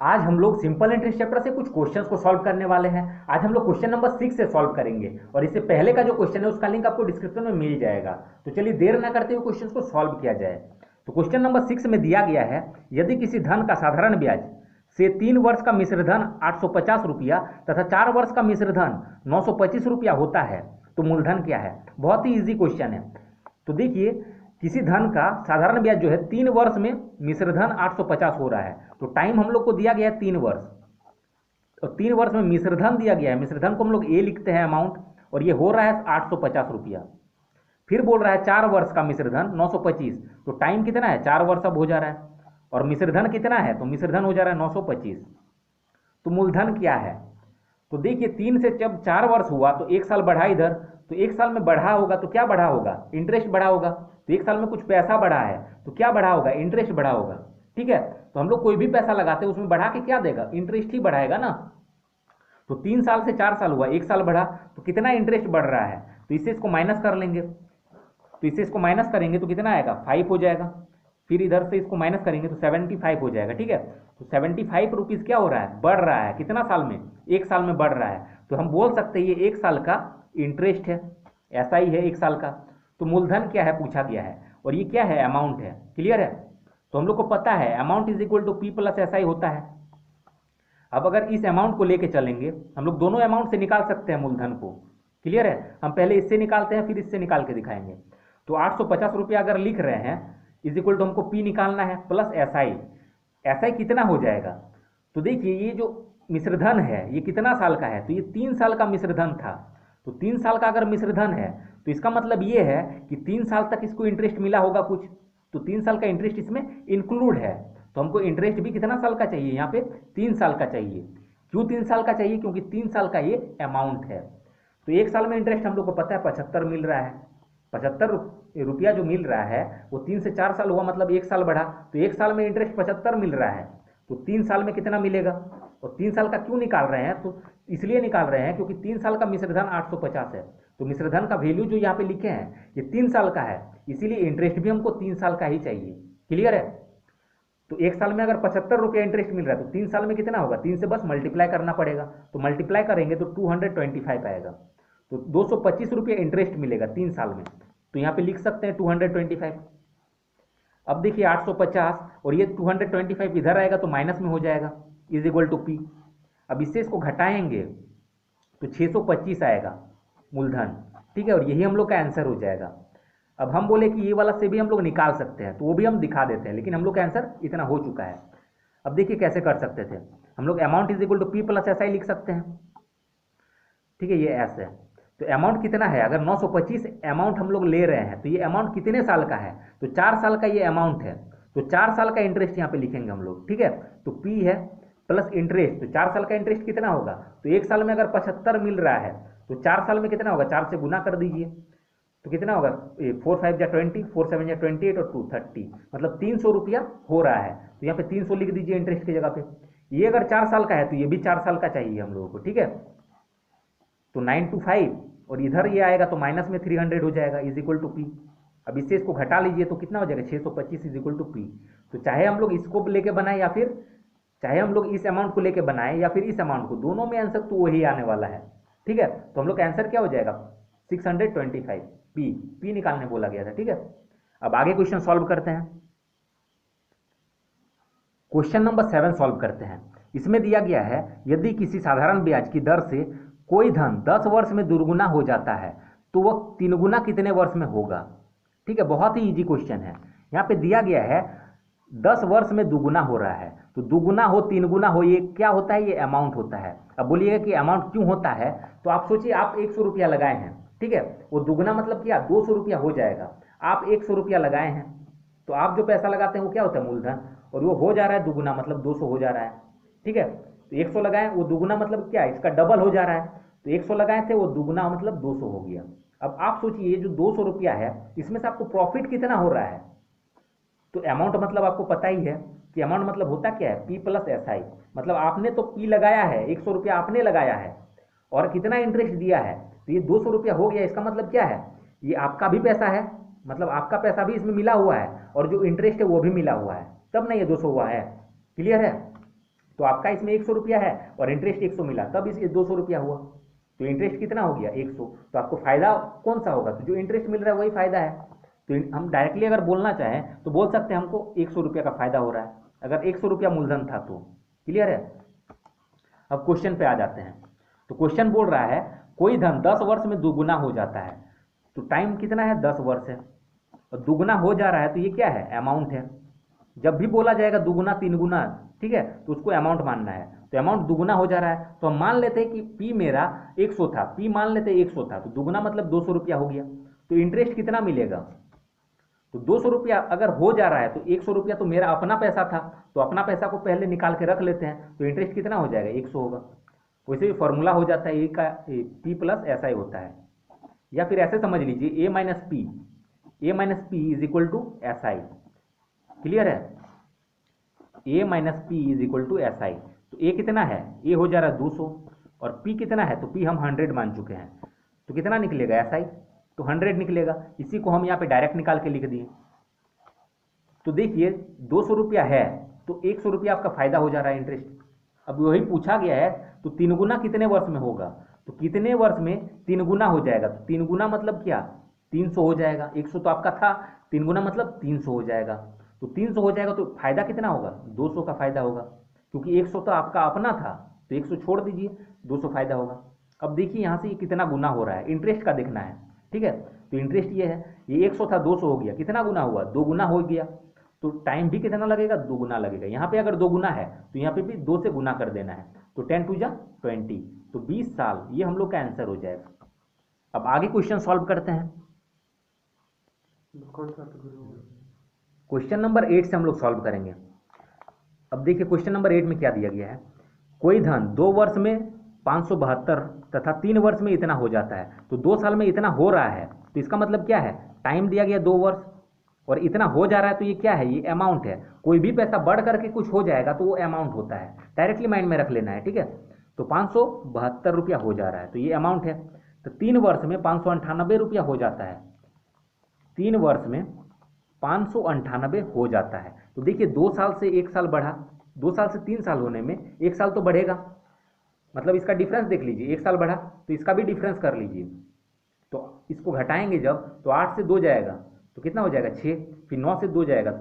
आज हम लोग सिंपल इंटरेस्ट चैप्टर से कुछ क्वेश्चंस को सॉल्व करने वाले हैं। आज हम लोग क्वेश्चन नंबर 6 से सॉल्व करेंगे और इससे पहले का जो क्वेश्चन है उसका लिंक आपको डिस्क्रिप्शन में मिल जाएगा। तो चलिए देर ना करते हुए क्वेश्चन को सॉल्व किया जाए। तो क्वेश्चन नंबर 6 में दिया गया है, यदि किसी धन का साधारण ब्याज से 3 वर्ष का मिश्र धन 850 रुपया तथा 4 वर्ष का मिश्र धन 925 रुपया होता है तो मूलधन क्या है। बहुत ही इजी क्वेश्चन है। तो देखिए, किसी धन का साधारण ब्याज जो है 3 वर्ष में मिश्र धन 850 हो रहा है, तो टाइम हम लोग को दिया गया है 3 वर्ष और 3 वर्ष में मिश्र धन दिया गया है। मिश्र धन को हम लोग ए लिखते हैं अमाउंट, और ये हो रहा है 850 रुपया। फिर बोल रहा है 4 वर्ष का मिश्र धन 925, तो टाइम कितना है 4 वर्ष अब हो जा रहा है, और मिश्र धन कितना है तो मिश्र धन हो जा रहा है 925। तो मूलधन क्या है। तो देखिए 3 से जब 4 वर्ष हुआ तो 1 साल बढ़ा इधर, तो 1 साल में बढ़ा होगा तो क्या बढ़ा होगा, इंटरेस्ट बढ़ा होगा। तो 1 साल में कुछ पैसा बढ़ा है तो क्या बढ़ा होगा, इंटरेस्ट बढ़ा होगा। ठीक है, तो हम लोग कोई भी पैसा लगाते हैं उसमें बढ़ा के क्या देगा, इंटरेस्ट ही बढ़ाएगा ना। तो 3 साल से 4 साल हुआ, 1 साल बढ़ा तो कितना इंटरेस्ट बढ़ रहा है, तो इससे इसको माइनस कर लेंगे। तो इससे इसको माइनस करेंगे तो कितना आएगा 5 हो जाएगा। फिर इधर से इसको माइनस करेंगे तो 75 हो जाएगा। ठीक है, तो 75 रुपीज़ क्या हो रहा है, बढ़ रहा है। कितना साल में, 1 साल में बढ़ रहा है। तो हम बोल सकते हैं ये 1 साल का इंटरेस्ट है, ऐसा ही है 1 साल का। तो मूलधन क्या है पूछा गया है, और ये क्या है, अमाउंट है। क्लियर है। तो हम लोग को पता है amount is equal to P plus ऐसा ही होता है। अब अगर इस अमाउंट को लेके चलेंगे, हम लोग दोनों अमाउंट से निकाल सकते हैं मूलधन को। क्लियर है, हम पहले इससे निकालते हैं फिर इससे निकाल के दिखाएंगे। तो 850 रुपया अगर लिख रहे हैं इज इक्वल टू हमको पी निकालना है plus S I. S I कितना हो जाएगा, तो देखिए ये जो मिश्रधन है ये कितना साल का है, तो ये 3 साल का मिश्रधन था। तो 3 साल का अगर मिश्रधन है तो इसका मतलब ये है कि 3 साल तक इसको इंटरेस्ट मिला होगा कुछ, तो 3 साल का इंटरेस्ट इसमें इंक्लूड है। तो हमको इंटरेस्ट भी कितना साल का चाहिए, यहाँ पे 3 साल का चाहिए। क्यों 3 साल का चाहिए, क्योंकि 3 साल का ये अमाउंट है। तो 1 साल में इंटरेस्ट हम लोग को पता है 75 मिल रहा है। 75 रुपया जो मिल रहा है वो 3 से 4 साल हुआ, मतलब 1 साल बढ़ा, तो 1 साल में इंटरेस्ट 75 मिल रहा है। तो 3 साल में कितना मिलेगा, और 3 साल का क्यों निकाल रहे हैं, तो इसलिए निकाल रहे हैं क्योंकि 3 साल का मिश्रधन 850 है। तो मिश्रधन का वैल्यू जो यहाँ पे लिखे हैं ये 3 साल का है, इसीलिए इंटरेस्ट भी हमको 3 साल का ही चाहिए। क्लियर है। तो 1 साल में अगर 75 रुपया इंटरेस्ट मिल रहा है तो 3 साल में कितना होगा, 3 से बस मल्टीप्लाई करना पड़ेगा। तो मल्टीप्लाई करेंगे तो 225 आएगा। तो 225 रुपया इंटरेस्ट मिलेगा 3 साल में। तो यहाँ पे लिख सकते हैं 225। अब देखिए 850 और ये 225 इधर आएगा तो माइनस में हो जाएगा, इज इक्वल टू पी। अब इससे इसको घटाएंगे तो 625 आएगा मूलधन। ठीक है, और यही हम लोग का आंसर हो जाएगा। अब हम बोले कि ये वाला से भी हम लोग निकाल सकते हैं तो वो भी हम दिखा देते हैं, लेकिन हम लोग का आंसर इतना हो चुका है। अब देखिए कैसे कर सकते थे हम लोग, amount is equal to P plus ऐसा ही लिख सकते हैं। ठीक है, ये एस है। तो अमाउंट कितना है, अगर 925 अमाउंट हम लोग ले रहे हैं तो ये अमाउंट कितने साल का है, तो 4 साल का ये अमाउंट है। तो 4 साल का इंटरेस्ट यहाँ पे लिखेंगे हम लोग। ठीक है, तो पी है प्लस इंटरेस्ट, तो 4 साल का इंटरेस्ट कितना होगा, तो 1 साल में अगर 75 मिल रहा है तो 4 साल में कितना होगा, 4 से गुना कर दीजिए तो कितना होगा, 4 5 जा 20, 4 7 जा 28 और 2 30, मतलब 300 रुपया हो रहा है। तो यहाँ पे 300 लिख दीजिए इंटरेस्ट की जगह पे। ये अगर 4 साल का है तो ये भी 4 साल का चाहिए हम लोगों को। ठीक है, तो 925 और इधर ये आएगा तो माइनस में 300 हो जाएगा, इज इक्वल टू पी। अब इससे इसको घटा लीजिए तो कितना हो जाएगा 625 इज इक्वल टू पी। तो चाहे हम लोग इसको लेके बनाए या फिर चाहे हम लोग इस अमाउंट को लेके बनाए या फिर इस अमाउंट को, दोनों में आंसर तो वही आने वाला है। ठीक है, तो हम लोग का आंसर क्या हो जाएगा 625 पी। पी निकालने बोला गया था। ठीक है, अब आगे क्वेश्चन सॉल्व करते हैं। क्वेश्चन नंबर 7 सॉल्व करते हैं। इसमें दिया गया है, यदि किसी साधारण ब्याज की दर से कोई धन 10 वर्ष में दुर्गुना हो जाता है तो वह 3 गुना कितने वर्ष में होगा। ठीक है, बहुत ही इजी क्वेश्चन है। यहाँ पे दिया गया है 10 वर्ष में दुगुना हो रहा है, तो दुगुना हो 3 गुना हो, ये क्या होता है, ये अमाउंट होता है। अब बोलिएगा कि अमाउंट क्यों होता है, तो आप सोचिए आप 100 रुपया लगाए हैं। ठीक है, वो दुगुना मतलब क्या, 200 रुपया हो जाएगा। आप 100 रुपया लगाए हैं तो आप जो पैसा लगाते हैं वो क्या होता है, मूलधन, और वो हो जा रहा है दुगुना मतलब 200 हो जा रहा है। ठीक है, तो 100 लगाए वो दुगुना मतलब क्या, इसका डबल हो जा रहा है। तो 100 लगाए थे वो दुगुना मतलब 200 हो गया। अब आप सोचिए ये जो 200 रुपया है इसमें से आपको प्रॉफिट कितना हो रहा है। तो अमाउंट मतलब आपको पता ही है कि अमाउंट मतलब होता क्या है, पी प्लस एस आई। मतलब आपने तो पी लगाया है, 100 रुपया आपने लगाया है और कितना इंटरेस्ट दिया है, तो ये 200 रुपया हो गया। इसका मतलब क्या है, ये आपका भी पैसा है, मतलब आपका पैसा भी इसमें मिला हुआ है और जो इंटरेस्ट है वो भी मिला हुआ है, तब ना ये 200 हुआ है। क्लियर है। तो आपका इसमें 100 रुपया है और इंटरेस्ट 100 मिला, तब इस 200 रुपया हुआ। तो इंटरेस्ट कितना हो गया 100। तो आपको फायदा कौन सा होगा, तो जो इंटरेस्ट मिल रहा है वही फायदा है। तो हम डायरेक्टली अगर बोलना चाहें तो बोल सकते हैं हमको 100 रुपया का फायदा हो रहा है, अगर 100 रुपया मूलधन था तो। क्लियर है। अब क्वेश्चन पे आ जाते हैं। तो क्वेश्चन बोल रहा है कोई धन 10 वर्ष में दुगुना हो जाता है। तो टाइम कितना है, 10 वर्ष है, और दुगुना हो जा रहा है, तो ये क्या है, अमाउंट है। जब भी बोला जाएगा दुगुना तीन गुना, ठीक है, तो उसको अमाउंट मानना है। तो अमाउंट दुगुना हो जा रहा है, तो हम मान लेते हैं कि पी मेरा 100 था, पी मान लेते हैं 100 था, तो दुगुना मतलब 200 रुपया हो गया। तो इंटरेस्ट कितना मिलेगा, तो 200 रुपया अगर हो जा रहा है तो 100 रुपया तो मेरा अपना पैसा था, तो अपना पैसा को पहले निकाल के रख लेते हैं, तो इंटरेस्ट कितना हो जाएगा 100 होगा। वैसे भी फॉर्मूला हो जाता है ए का पी प्लस ऐसा ही होता है, या फिर ऐसे समझ लीजिए A minus P is equal to S I. Clear है, A minus P is equal to S I. तो ए कितना है, ए हो जा रहा है 200, और पी कितना है, तो पी हम 100 मान चुके हैं, तो कितना निकलेगा एस आई, तो 100 निकलेगा। इसी को हम यहाँ पे डायरेक्ट निकाल के लिख दिए। तो देखिए 200 रुपया है तो 100 रुपया आपका फायदा हो जा रहा है इंटरेस्ट। अब वही पूछा गया है, तो 3 गुना कितने वर्ष में होगा, तो कितने वर्ष में 3 गुना हो जाएगा, तो 3 गुना मतलब क्या 300 हो जाएगा। 100 तो आपका था, 3 गुना मतलब 300 हो जाएगा। तो 300 हो जाएगा तो फायदा कितना होगा, 200 का फायदा होगा, क्योंकि 100 तो आपका अपना था, तो 100 छोड़ दीजिए, 200 फायदा होगा। अब देखिए यहाँ से ये कितना गुना हो रहा है, इंटरेस्ट का देखना है, ठीक है। तो इंटरेस्ट ये है, ये 100 था 200 हो गया, कितना गुना हुआ, 2 गुना हो गया। तो टाइम भी कितना लगेगा, 2 गुना लगेगा। यहाँ पे अगर 2 गुना है तो यहाँ पे भी 2 से गुना कर देना है, तो 10 टू जा 20, तो 20 साल, ये हम लोग का आंसर हो जाएगा। अब आगे क्वेश्चन सॉल्व करते हैं। क्वेश्चन नंबर 8 से हम लोग सॉल्व करेंगे। अब देखिए क्वेश्चन नंबर 8 में क्या दिया गया है, कोई धन 2 वर्ष में 572 तथा 3 वर्ष में इतना हो जाता है। तो 2 साल में इतना हो रहा है, तो इसका मतलब क्या है, टाइम दिया गया 2 वर्ष और इतना हो जा रहा है, तो ये क्या है, ये अमाउंट है। कोई भी पैसा बढ़ करके कुछ हो जाएगा तो वो अमाउंट होता है, डायरेक्टली माइंड में रख लेना है, ठीक है। तो 572 रुपया हो जा रहा है, तो ये अमाउंट है। तो 3 वर्ष में 598 रुपया हो जाता है, 3 वर्ष में 598 हो जाता है। तो देखिए 2 साल से 1 साल बढ़ा, 2 साल से 3 साल होने में 1 साल तो बढ़ेगा, मतलब इसका डिफरेंस देख लीजिए, 1 साल बढ़ा तो इसका भी डिफरेंस कर लीजिए। तो इसको घटाएंगे जब, तो 8 से 2 जाएगा तो कितना हो जाएगा 6, फिर 9 से 2 जाएगा,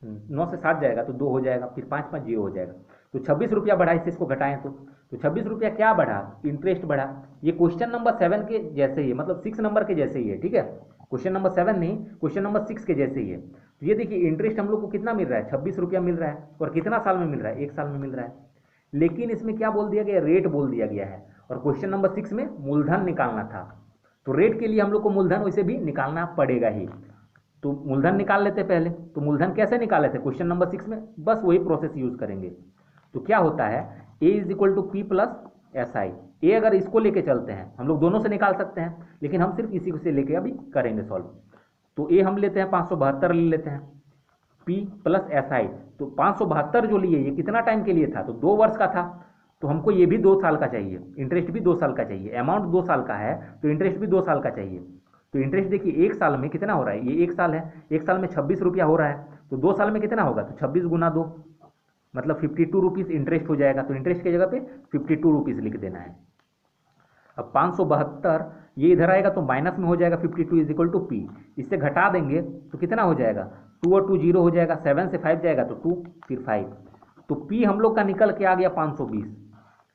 9 से 7 जाएगा तो 2 हो जाएगा, फिर 5 5 0 हो जाएगा। तो 26 रुपया बढ़ा, इससे इसको घटाएं तो 26 रुपया क्या बढ़ा, इंटरेस्ट बढ़ा। ये क्वेश्चन नंबर 7 के जैसे ही है, मतलब 6 नंबर के जैसे ही है, ठीक है। क्वेश्चन नंबर 7 नहीं, क्वेश्चन नंबर 6 के जैसे ही है। तो ये देखिए इंटरेस्ट हम लोग को कितना मिल रहा है, 26 रुपया मिल रहा है, और कितना साल में मिल रहा है, 1 साल में मिल रहा है। लेकिन इसमें क्या बोल दिया गया, रेट बोल दिया गया है, और क्वेश्चन नंबर 6 में मूलधन निकालना था। तो रेट के लिए हम लोग को मूलधन वैसे भी निकालना पड़ेगा ही, तो मूलधन निकाल लेते पहले। तो मूलधन कैसे निकाले थे क्वेश्चन नंबर 6 में, बस वही प्रोसेस यूज करेंगे। तो क्या होता है, A is equal to P plus S I. A अगर इसको लेके चलते हैं, हम लोग दोनों से निकाल सकते हैं, लेकिन हम सिर्फ इसी से लेके अभी करेंगे सॉल्व। तो ए हम लेते हैं 572 ले लेते हैं, पी प्लस एस आई। तो 572 जो लिए ये कितना टाइम के लिए था, तो 2 वर्ष का था, तो हमको ये भी 2 साल का चाहिए, इंटरेस्ट भी 2 साल का चाहिए। अमाउंट 2 साल का है तो इंटरेस्ट भी 2 साल का चाहिए। तो इंटरेस्ट देखिए 1 साल में कितना हो रहा है, ये 1 साल है, 1 साल में 26 रुपया हो रहा है, तो 2 साल में कितना होगा, तो 26 गुना 2 मतलब 52 रुपीज़ इंटरेस्ट हो जाएगा। तो इंटरेस्ट की जगह पे 52 रुपीज़ लिख देना है। अब 572 ये इधर आएगा तो माइनस में हो जाएगा, 52 इज इक्वल टू पी। इससे घटा देंगे तो कितना हो जाएगा, 2 और 2 0 हो जाएगा, 7 से 5 जाएगा तो 2 फिर 5, तो पी हम लोग का निकल के आ गया 520,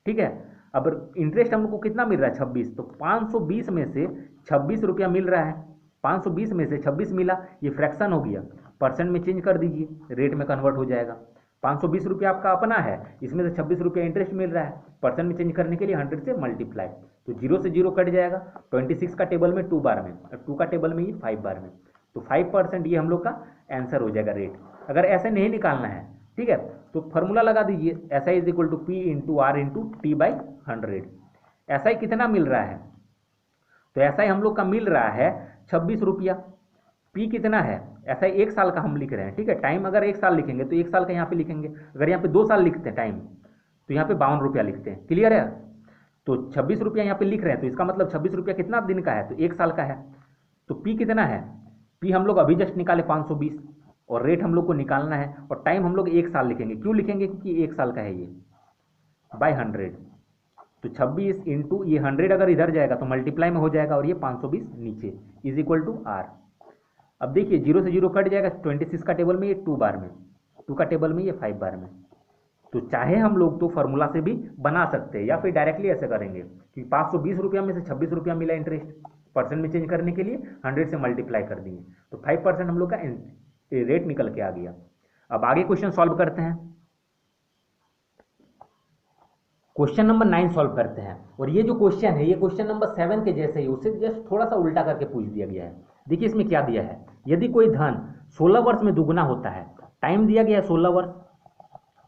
ठीक है। अब इंटरेस्ट हम लोग को कितना मिल रहा है, 26, तो 520 में से 26 रुपया मिल रहा है, 520 में से 26 मिला, ये फ्रैक्शन हो गया, परसेंट में चेंज कर दीजिए, रेट में कन्वर्ट हो जाएगा। 520 रुपया आपका अपना है, इसमें से 26 रुपया इंटरेस्ट मिल रहा है, परसेंट में चेंज करने के लिए 100 से मल्टीप्लाई, तो 0 से 0 कट जाएगा। 26 का टेबल में 2 बार में, और 2 का टेबल में ये 5 बार में, तो 5% ये हम लोग का आंसर हो जाएगा रेट। अगर ऐसे नहीं निकालना है, ठीक है, तो फॉर्मूला लगा दीजिए, S I is equal to P into R into T by 100। S I कितना मिल रहा है, तो एस आई हम लोग का मिल रहा है 26 रुपया। पी कितना है, एस आई 1 साल का हम लिख रहे हैं, ठीक है। टाइम अगर 1 साल लिखेंगे तो 1 साल का यहाँ पे लिखेंगे, अगर यहाँ पे 2 साल लिखते हैं टाइम तो यहाँ पे 52 रुपया लिखते हैं। क्लियर है, तो 26 रुपया यहाँ पे लिख रहे हैं, तो इसका मतलब 26 रुपया कितना दिन का है, तो 1 साल का है। तो पी कितना है, पी हम लोग अभी जस्ट निकाले 520, और रेट हम लोग को निकालना है, और टाइम हम लोग 1 साल लिखेंगे। क्यों लिखेंगे, क्योंकि 1 साल का है ये, बाई 100, तो 26 इंटू ये 100 अगर इधर जाएगा तो मल्टीप्लाई में हो जाएगा और ये 520 नीचे इज इक्वल टू आर। अब देखिए 0 से 0 कट जाएगा, 26 का टेबल में ये 2 बार में, 2 का टेबल में ये 5 बार में। तो चाहे हम लोग तो फार्मूला से भी बना सकते हैं या फिर डायरेक्टली ऐसे करेंगे कि 520 रुपया में से 26 रुपया मिला इंटरेस्ट, परसेंट में चेंज करने के लिए 100 से मल्टीप्लाई कर दिए तो 5% हम लोग का रेट निकल के आ गया। अब आगे क्वेश्चन सॉल्व करते हैं। क्वेश्चन नंबर 9 सॉल्व करते हैं और ये जो क्वेश्चन है ये क्वेश्चन नंबर 7 के जैसे ही, उससे जस्ट थोड़ा सा उल्टा करके पूछ दिया गया है। देखिए इसमें क्या दिया है, यदि कोई धन 16 वर्ष में दुगुना होता है, टाइम दिया गया है 16 वर्ष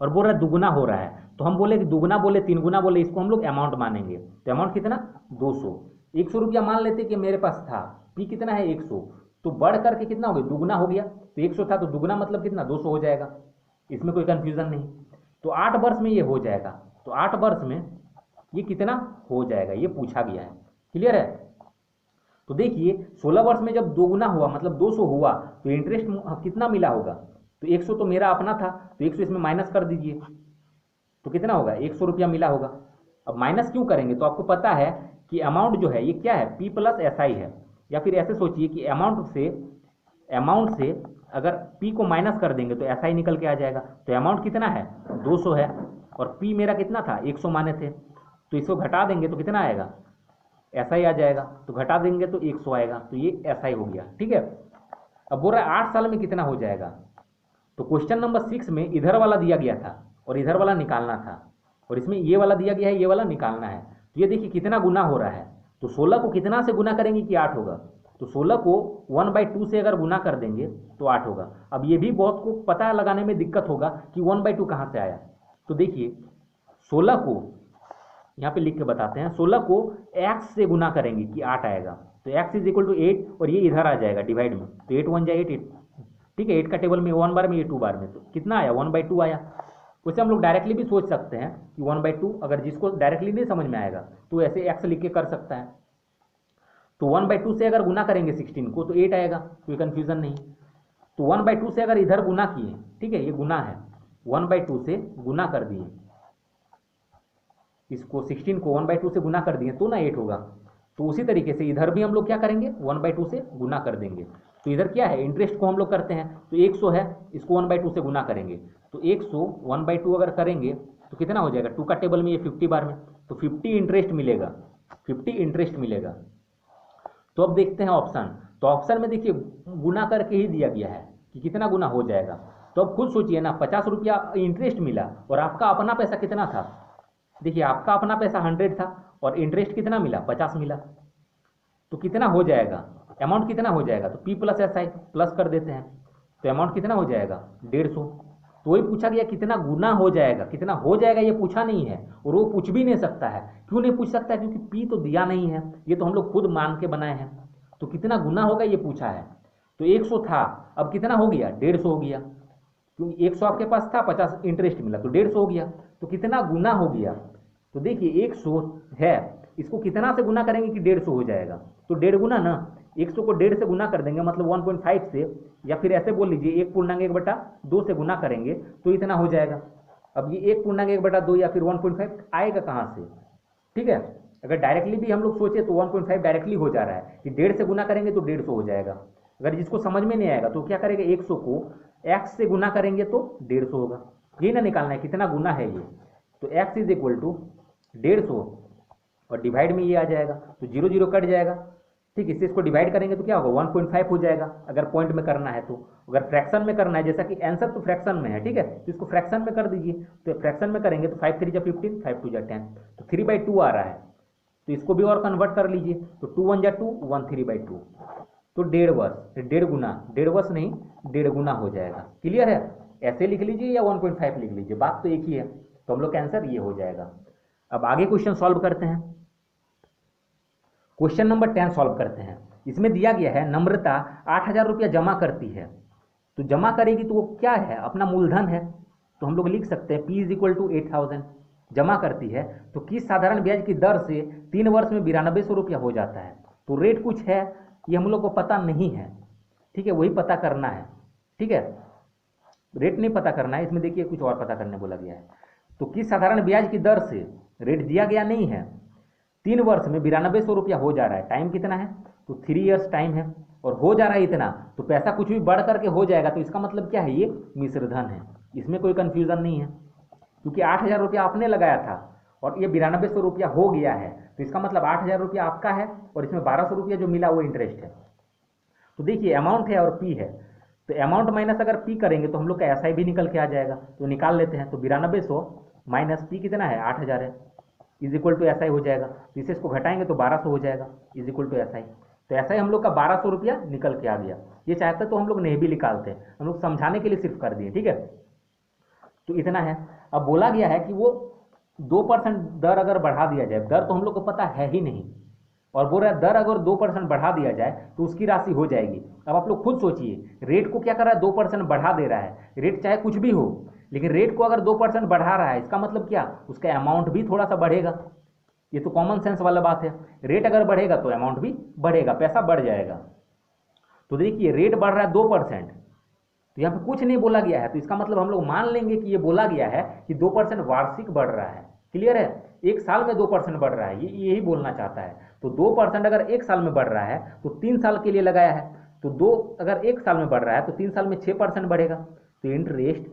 और बोल रहा है दुगुना हो रहा है, तो हम बोले कि दुगुना बोले 3 गुना बोले, इसको हम लोग अमाउंट मानेंगे। तो अमाउंट कितना 200, 100 रुपया मान लेते कि मेरे पास था, पी कितना है 100, तो बढ़ करके कितना हो गया दुगुना हो गया, तो 100 था तो दुगुना मतलब कितना 200 हो जाएगा, इसमें कोई कंफ्यूजन नहीं। तो 8 वर्ष में ये हो जाएगा, तो 8 वर्ष में ये कितना हो जाएगा ये पूछा गया है, क्लियर है। तो देखिए 16 वर्ष में जब दोगुना हुआ मतलब 200 हुआ तो इंटरेस्ट कितना मिला होगा, तो 100 तो मेरा अपना था तो 100 इसमें माइनस कर दीजिए तो कितना होगा 100 रुपया मिला होगा। अब माइनस क्यों करेंगे, तो आपको पता है कि अमाउंट जो है ये क्या है पी प्लस एस आई है, या फिर ऐसे सोचिए कि अमाउंट से अगर पी को माइनस कर देंगे तो एस आई निकल के आ जाएगा। तो अमाउंट कितना है 200 है और पी मेरा कितना था 100 माने थे, तो इसको घटा देंगे तो कितना आएगा एस आई आ जाएगा, तो घटा देंगे तो 100 आएगा, तो ये एस आई हो गया, ठीक है। अब बोल रहा है 8 साल में कितना हो जाएगा, तो क्वेश्चन नंबर 6 में इधर वाला दिया गया था और इधर वाला निकालना था और इसमें ये वाला दिया गया है ये वाला निकालना है। तो ये देखिए कितना गुना हो रहा है, तो 16 को कितना से गुना करेंगे कि 8 होगा, तो 16 को 1/2 से अगर गुना कर देंगे तो 8 होगा। अब ये भी बहुत को पता लगाने में दिक्कत होगा कि 1/2 कहाँ से आया, तो देखिए 16 को यहाँ पे लिख के बताते हैं, 16 को x से गुना करेंगे कि 8 आएगा, तो x इज इक्वल टू 8 और ये इधर आ जाएगा डिवाइड में, तो 8 1 जाए 8, ठीक है। 8 का टेबल में 1 बार में ये 2 बार में, तो कितना आया 1/2 आया। वैसे हम लोग डायरेक्टली भी सोच सकते हैं कि 1/2, अगर जिसको डायरेक्टली नहीं समझ में आएगा तो ऐसे x लिख के कर सकता है। तो 1/2 से अगर गुना करेंगे 16 को तो 8 आएगा, कोई कन्फ्यूजन नहीं। तो 1/2 से अगर इधर गुना किए, ठीक है ये गुना है, 1/2 से गुना कर दिए, इसको 16 को 1/2 से गुना कर दिए तो ना 8 होगा। तो उसी तरीके से इधर भी हम लोग क्या करेंगे 1/2 से गुना कर देंगे। तो इधर क्या है इंटरेस्ट को हम लोग करते हैं, तो 100 है इसको 1/2 से गुना करेंगे, तो 100 1/2 अगर करेंगे तो कितना हो जाएगा 2 का टेबल में ये 50 बार में, तो 50 इंटरेस्ट मिलेगा, 50 इंटरेस्ट मिलेगा। तो अब देखते हैं ऑप्शन, तो ऑप्शन में देखिए गुना करके ही दिया गया है कि कितना गुना हो जाएगा। तो अब खुद सोचिए ना 50 रुपया इंटरेस्ट मिला और आपका अपना पैसा कितना था, देखिए आपका अपना पैसा 100 था और इंटरेस्ट कितना मिला 50 मिला, तो कितना हो जाएगा अमाउंट कितना हो जाएगा, तो पी प्लस एस आई प्लस कर देते हैं, तो अमाउंट कितना हो जाएगा 150। तो वही पूछा गया कितना गुना हो जाएगा, कितना हो जाएगा ये पूछा नहीं है और वो पूछ भी नहीं सकता है। क्यों नहीं पूछ सकता है, क्योंकि पी तो दिया नहीं है, ये तो हम लोग खुद मान के बनाए हैं। तो कितना गुना होगा ये पूछा है, तो 100 था अब कितना हो गया 150 हो गया, क्योंकि 100 आपके पास था 50 इंटरेस्ट मिला तो 150 हो गया, तो कितना गुना हो गया। तो देखिए 100 है इसको कितना से गुना करेंगे कि 150 हो जाएगा, तो 1.5 गुना ना, 100 को 1.5 से गुना कर देंगे मतलब 1.5 से, या फिर ऐसे बोल लीजिए 1/1/2 से गुना करेंगे तो इतना हो जाएगा। अब ये 1/1/2 या फिर 1.5 आएगा कहाँ से, ठीक है। अगर डायरेक्टली भी हम लोग सोचे तो 1.5 डायरेक्टली हो जा रहा है कि 1.5 से गुना करेंगे तो 150 हो जाएगा। अगर जिसको समझ में नहीं आएगा तो क्या करेगा 100 को x से गुना करेंगे तो 150 होगा, यही ना निकालना है कितना गुना है ये। तो x इज इक्वल टू 150 और डिवाइड में ये आ जाएगा, तो 0 0 कट जाएगा, ठीक। इससे इसको डिवाइड करेंगे तो क्या होगा 1.5 हो जाएगा अगर पॉइंट में करना है तो। अगर फ्रैक्शन में करना है, जैसा कि आंसर तो फ्रैक्शन में है, ठीक है, तो इसको फ्रैक्शन में कर दीजिए। तो फ्रैक्शन में करेंगे तो 5 3 जा 15, 5 2 जा 10, तो 3/2 आ रहा है, तो इसको भी और कन्वर्ट कर लीजिए, तो 2 1 जा 2 1 3/2, तो 1.5 वर्ष, 1.5 गुना, 1.5 वर्ष नहीं 1.5 गुना हो जाएगा। क्लियर है, ऐसे लिख लीजिए या 1.5 लिख लीजिए, बात तो एक ही है। तो हम लोग का आंसर ये हो जाएगा। अब आगे क्वेश्चन सॉल्व करते हैं। क्वेश्चन नंबर 10 सॉल्व करते हैं। इसमें दिया गया है नम्रता 8,000 रुपया जमा करती है, तो जमा करेगी तो वो क्या है अपना मूलधन है, तो हम लोग लिख सकते हैं P इज इक्वल टू 8,000। जमा करती है तो किस साधारण ब्याज की दर से 3 वर्ष में 9200 रुपया हो जाता है। तो रेट कुछ है ये हम लोग को पता नहीं है, ठीक है, वही पता करना है, ठीक है, रेट नहीं पता करना है, इसमें देखिए कुछ और पता करने बोला गया है। तो किस साधारण ब्याज की दर से, रेट दिया गया नहीं है, 3 वर्ष में 9200 रुपया हो जा रहा है। टाइम कितना है, तो 3 ईयर्स टाइम है, और हो जा रहा है इतना, तो पैसा कुछ भी बढ़ करके हो जाएगा, तो इसका मतलब क्या है, ये मिश्रधन है, इसमें कोई कंफ्यूजन नहीं है। क्योंकि 8000 रुपया आपने लगाया था और ये 9200 रुपया हो गया है, तो इसका मतलब 8000 रुपया आपका है और इसमें 1200 रुपया जो मिला वो इंटरेस्ट है। तो देखिए अमाउंट है और पी है, तो अमाउंट माइनस अगर पी करेंगे तो हम लोग का एसआई भी निकल के आ जाएगा, तो निकाल लेते हैं। तो 9200 माइनस पी कितना है, 8000 है, इज इक्वल टू एसआई हो जाएगा। तो इसे इसको घटाएंगे तो 1200 हो जाएगा, इज इक्वल टू एसआई। तो एसआई हम लोग का 1200 रुपया निकल के आ गया। ये चाहते तो हम लोग नहीं भी निकालते, हम लोग समझाने के लिए सिर्फ कर दिए, ठीक है। तो इतना है। अब बोला गया है कि वो 2% दर अगर बढ़ा दिया जाए, दर तो हम लोग को पता है ही नहीं, और बोल रहा है दर अगर 2% बढ़ा दिया जाए तो उसकी राशि हो जाएगी। अब आप लोग खुद सोचिए, रेट को क्या कर रहा है, 2% बढ़ा दे रहा है। रेट चाहे कुछ भी हो, लेकिन रेट को अगर 2% बढ़ा रहा है, इसका मतलब क्या, उसका अमाउंट भी थोड़ा सा बढ़ेगा। ये तो कॉमन सेंस वाला बात है, रेट अगर बढ़ेगा तो अमाउंट भी बढ़ेगा, पैसा बढ़ जाएगा। तो देखिए रेट बढ़ रहा है 2%, तो यहाँ पे कुछ नहीं बोला गया है, तो इसका मतलब हम लोग मान लेंगे कि ये बोला गया है कि 2% वार्षिक बढ़ रहा है। क्लियर है, एक साल में 2% बढ़ रहा है, ये यही बोलना चाहता है। तो 2% अगर एक साल में बढ़ रहा है तो 3 साल के लिए लगाया है, तो 2 अगर एक साल में बढ़ रहा है तो 3 साल में 6% बढ़ेगा। तो इंटरेस्ट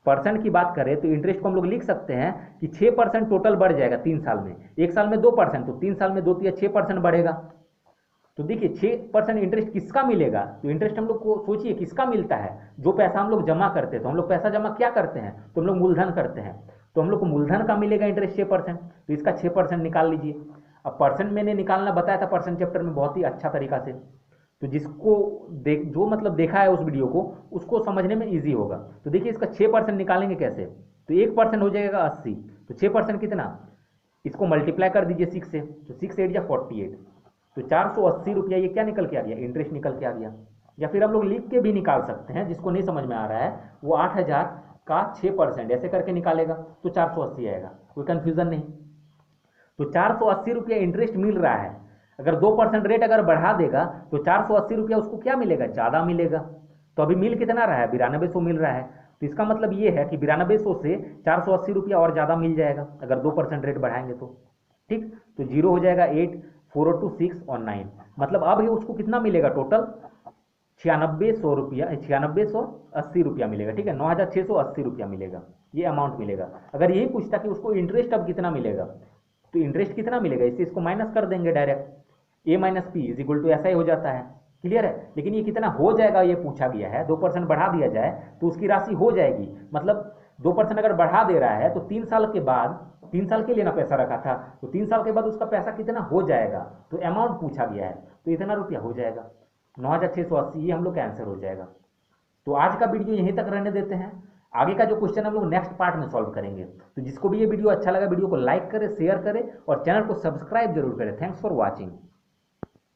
परसेंट की बात करें तो इंटरेस्ट को हम लोग लिख सकते हैं कि 6% टोटल बढ़ जाएगा 3 साल में। एक साल में 2%, तो 3 साल में 2 या 6% बढ़ेगा। तो देखिए 6% इंटरेस्ट किसका मिलेगा, तो इंटरेस्ट हम लोग को सोचिए किसका मिलता है, जो पैसा हम लोग जमा करते हैं। तो हम लोग पैसा जमा क्या करते हैं, तो हम लोग मूलधन करते हैं, तो हम लोग को मूलधन का मिलेगा इंटरेस्ट 6%, तो इसका 6% निकाल लीजिए। अब परसेंट मैंने निकालना बताया था परसेंट चैप्टर में बहुत ही अच्छा तरीका से, तो जिसको जो मतलब देखा है उस वीडियो को, उसको समझने में ईजी होगा। तो देखिए इसका 6% निकालेंगे कैसे, तो 1% हो जाएगा 80, तो 6% कितना, इसको मल्टीप्लाई कर दीजिए 6 से, तो 6 8 या 48, तो 480 रुपया ये क्या निकल के आ गया, इंटरेस्ट निकल के आ गया। या फिर हम लोग लिख के भी निकाल सकते हैं, जिसको नहीं समझ में आ रहा है वो 8000 का 6% ऐसे करके निकालेगा तो 480 आएगा, कोई कंफ्यूजन नहीं। तो 480 रुपया इंटरेस्ट मिल रहा है, अगर 2% रेट अगर बढ़ा देगा तो 480 रुपया उसको क्या मिलेगा, ज़्यादा मिलेगा। तो अभी मिल कितना रहा है, 9200 मिल रहा है, तो इसका मतलब ये है कि 9200 से 480 रुपया और ज़्यादा मिल जाएगा अगर 2% रेट बढ़ाएंगे तो, ठीक। तो 0 हो जाएगा 8 4 और 2 6 और 9, मतलब अब उसको कितना मिलेगा टोटल, 9600 रुपया, 9680 रुपया मिलेगा, ठीक है, 9680 रुपया मिलेगा, ये अमाउंट मिलेगा। अगर यही पूछता कि उसको इंटरेस्ट अब कितना मिलेगा, तो इंटरेस्ट कितना मिलेगा, इससे इसको माइनस कर देंगे direct, a minus P is equal to ऐसा ही हो जाता है। क्लियर है, लेकिन ये कितना हो जाएगा ये पूछा गया है, 2% बढ़ा दिया जाए तो उसकी राशि हो जाएगी, मतलब 2% अगर बढ़ा दे रहा है तो 3 साल के बाद, 3 साल के लिए ना पैसा रखा था, तो 3 साल के बाद उसका पैसा कितना हो जाएगा, तो अमाउंट पूछा गया है, तो इतना रुपया हो जाएगा 9680, ये हम लोग का आंसर हो जाएगा। तो आज का वीडियो यहीं तक रहने देते हैं, आगे का जो क्वेश्चन हम लोग नेक्स्ट पार्ट में सॉल्व करेंगे। तो जिसको भी ये वीडियो अच्छा लगा, वीडियो को लाइक करें, शेयर करें और चैनल को सब्सक्राइब जरूर करें। Thanks for watching.